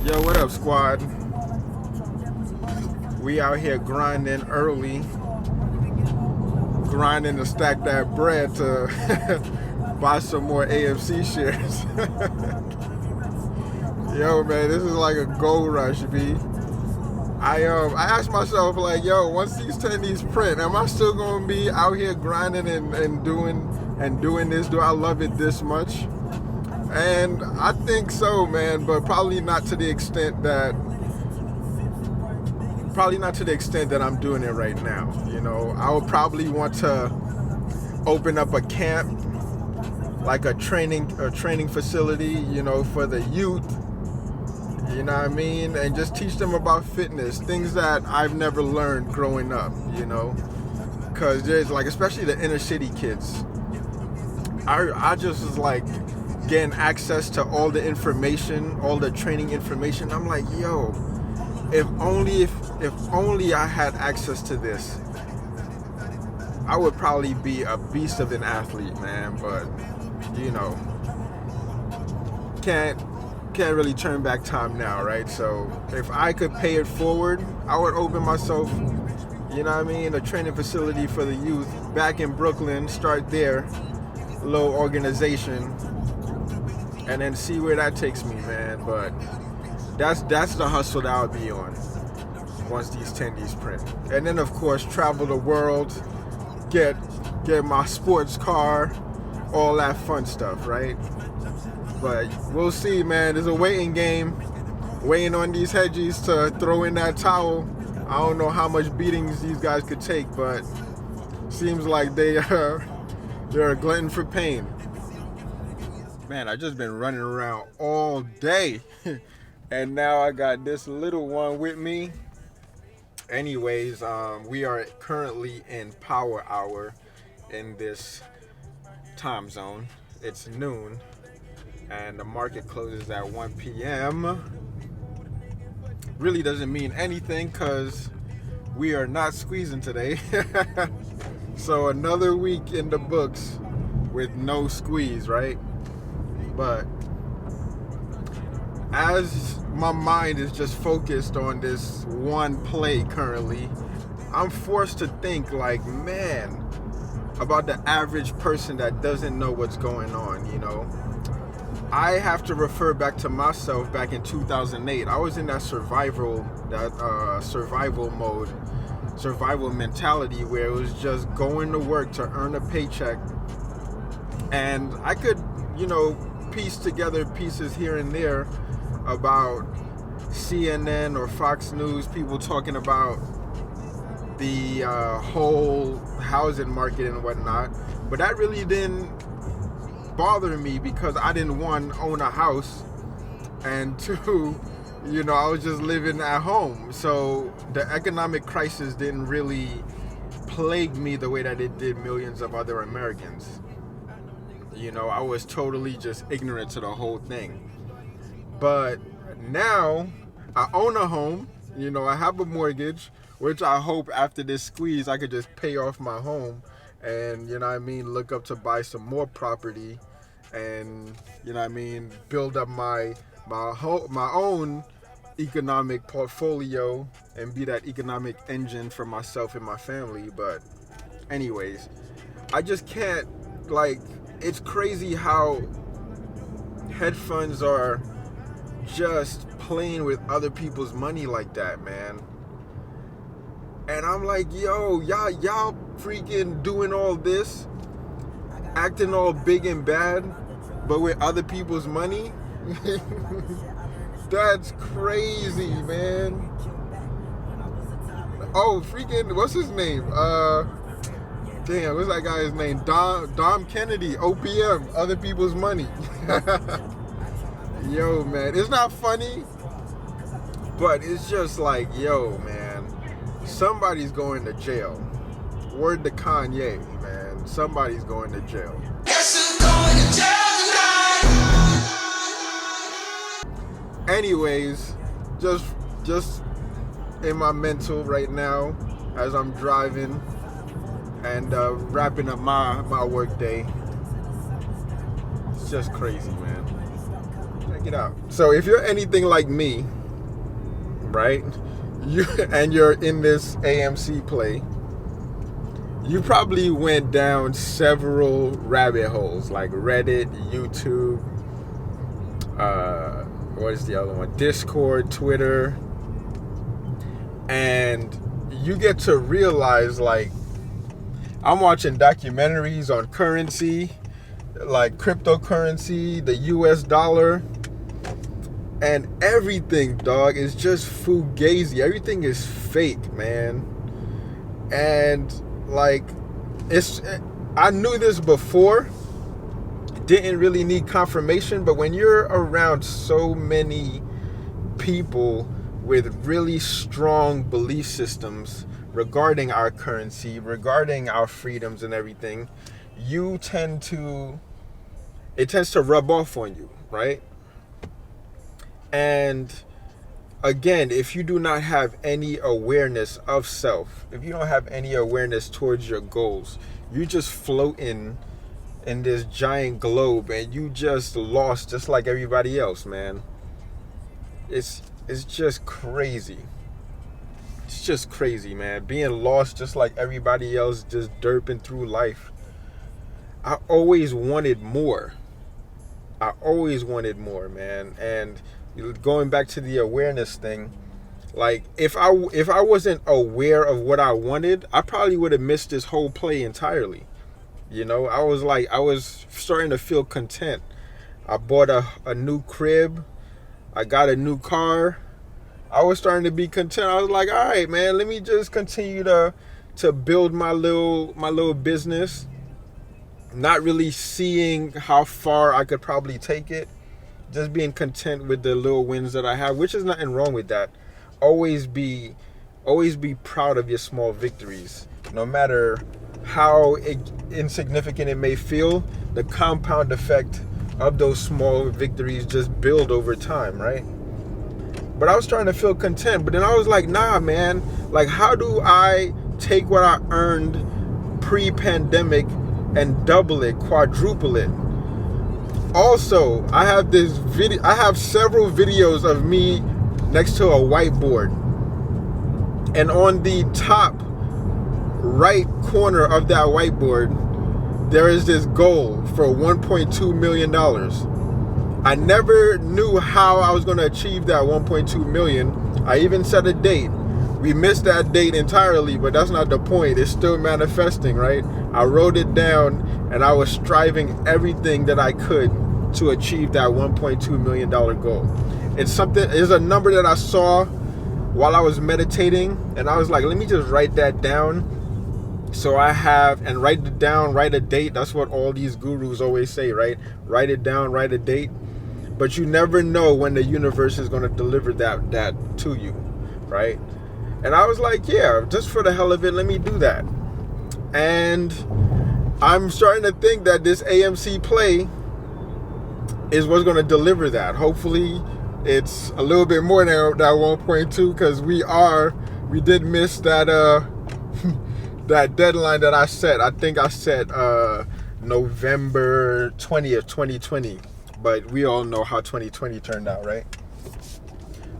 Yo, what up, squad? We out here grinding early, grinding to stack that bread to buy some more AMC shares. Yo, man, this is like a gold rush, B. I asked myself, like, yo, once these tendies print, am I still gonna be out here grinding and doing this? Do I love it this much? And I think so, man, but probably not to the extent that I'm doing it right now. You know, I would probably want to open up a camp, like a training facility, you know, for the youth. You know what I mean? And just teach them about fitness, things that I've never learned growing up, you know? Because there's like, especially the inner city kids, I just was like getting access to all the information, all the training information. I'm like, yo, if only I had access to this, I would probably be a beast of an athlete, man. But, you know, can't really turn back time now, right? So if I could pay it forward, I would open myself, you know what I mean, a training facility for the youth back in Brooklyn, start there, little organization, and then see where that takes me, man. But that's the hustle that I'll be on once these tendies print. And then, of course, travel the world, get my sports car, all that fun stuff, right? But we'll see, man. There's a waiting game, waiting on these hedgies to throw in that towel. I don't know how much beatings these guys could take, but seems like they're a glutton for pain. Man, I just been running around all day, and now I got this little one with me. Anyways, we are currently in power hour in this time zone. It's noon, and the market closes at 1 p.m. Really doesn't mean anything because we are not squeezing today. So another week in the books with no squeeze, right? But as my mind is just focused on this one play currently, I'm forced to think like, man, about the average person that doesn't know what's going on, you know? I have to refer back to myself back in 2008. I was in that survival mode, survival mentality where it was just going to work to earn a paycheck. And I could, you know, piece together pieces here and there about CNN or Fox News, people talking about the whole housing market and whatnot. But that really didn't bother me because I didn't, one, own a house, and two, you know, I was just living at home. So the economic crisis didn't really plague me the way that it did millions of other Americans. You know, I was totally just ignorant to the whole thing. But now I own a home, you know, I have a mortgage, which I hope after this squeeze I could just pay off my home and, you know what I mean, look up to buy some more property and, you know what I mean, build up my own economic portfolio and be that economic engine for myself and my family. But anyways, I just can't, like, it's crazy how hedge funds are just playing with other people's money like that, man. And I'm like, yo, y'all freaking doing all this, acting all big and bad, but with other people's money? That's crazy, man. Oh, freaking, what's his name? Damn, what's that guy's name? Dom Kennedy, OPM, other people's money. Yo, man, it's not funny, but it's just like, yo, man, somebody's going to jail. Word to Kanye, man, somebody's going to jail. Guess who's going to jail tonight? Anyways, just in my mental right now as I'm driving and wrapping up my work day. It's just crazy, man. Check it out. So if you're anything like me, right, and you're in this AMC play, you probably went down several rabbit holes like Reddit, YouTube, what is the other one? Discord, Twitter, and you get to realize, like, I'm watching documentaries on currency, like cryptocurrency, the US dollar, and everything, dog, is just fugazi. Everything is fake, man. And like, I knew this before, didn't really need confirmation, but when you're around so many people with really strong belief systems regarding our currency, regarding our freedoms and everything, it tends to rub off on you, right? And again, if you do not have any awareness of self, if you don't have any awareness towards your goals, you just floating in this giant globe and you just lost just like everybody else, man. It's just crazy. It's just crazy, man. Being lost just like everybody else, just derping through life. I always wanted more. Man. And going back to the awareness thing, like, if I wasn't aware of what I wanted, I probably would have missed this whole play entirely. You know, I was starting to feel content. I bought a new crib. I got a new car. I was starting to be content. I was like, all right, man, let me just continue to build my little business. Not really seeing how far I could probably take it. Just being content with the little wins that I have, which is nothing wrong with that. Always be proud of your small victories. No matter how insignificant it may feel, the compound effect of those small victories just build over time, right? But I was trying to feel content, but then I was like, nah, man, like, how do I take what I earned pre-pandemic and double it, quadruple it? Also, I have several videos of me next to a whiteboard, and on the top right corner of that whiteboard, there is this goal for $1.2 million. I never knew how I was going to achieve that 1.2 million. I even set a date. We missed that date entirely, but that's not the point. It's still manifesting, right? I wrote it down and I was striving everything that I could to achieve that $1.2 million goal. It's a number that I saw while I was meditating, and I was like, let me just write that down. So I have, and write it down, write a date. That's what all these gurus always say, right? Write it down, write a date. But you never know when the universe is going to deliver that to you, right? And I was like, yeah, just for the hell of it, let me do that. And I'm starting to think that this AMC play is what's going to deliver that. Hopefully it's a little bit more than that 1.2, because we did miss that that deadline that I set. I think I set November 20th, 2020. But we all know how 2020 turned out, right?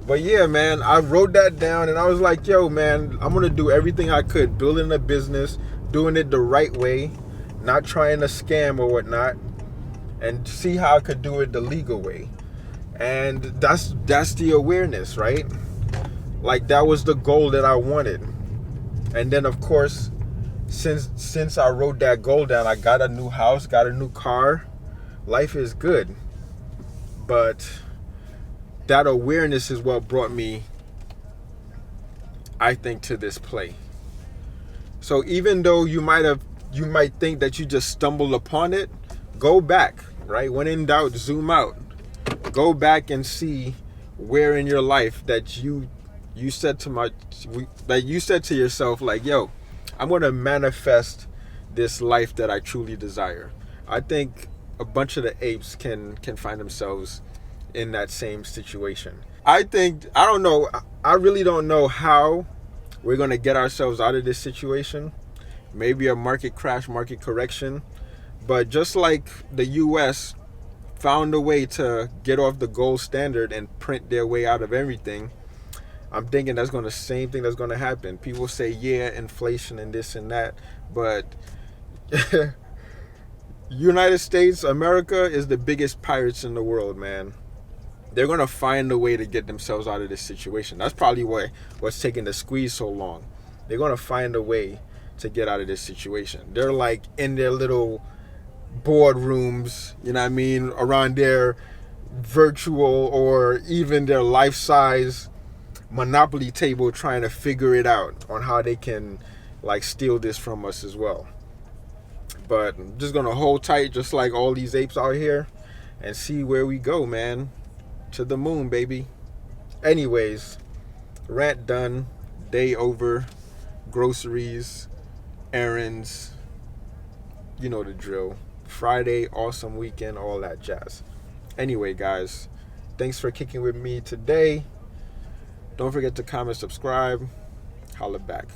But yeah, man, I wrote that down and I was like, yo, man, I'm going to do everything I could, building a business, doing it the right way, not trying to scam or whatnot, and see how I could do it the legal way. And that's the awareness, right? Like, that was the goal that I wanted. And then, of course, since I wrote that goal down, I got a new house, got a new car. Life is good. But that awareness is what brought me, I think, to this play. So even though you might think that you just stumbled upon it, go back, right? When in doubt, zoom out. Go back and see where in your life that you said to yourself, like, yo, I'm going to manifest this life that I truly desire. I think a bunch of the apes can find themselves in that same situation. I really don't know how we're going to get ourselves out of this situation. Maybe a market crash, market correction. But just like the US found a way to get off the gold standard and print their way out of everything, I'm thinking that's going to same thing that's going to happen. People say, yeah, inflation and this and that, but United States, America is the biggest pirates in the world, man. They're going to find a way to get themselves out of this situation. That's probably what's taking the squeeze so long. They're going to find a way to get out of this situation. They're like in their little boardrooms, you know what I mean, around their virtual or even their life-size Monopoly table, trying to figure it out on how they can like steal this from us as well. But I'm just gonna hold tight, just like all these apes out here, and see where we go, man. To the moon, baby. Anyways, rant done, day over, groceries, errands, you know the drill. Friday, awesome weekend, all that jazz. Anyway, guys, thanks for kicking with me today. Don't forget to comment, subscribe. Holla back.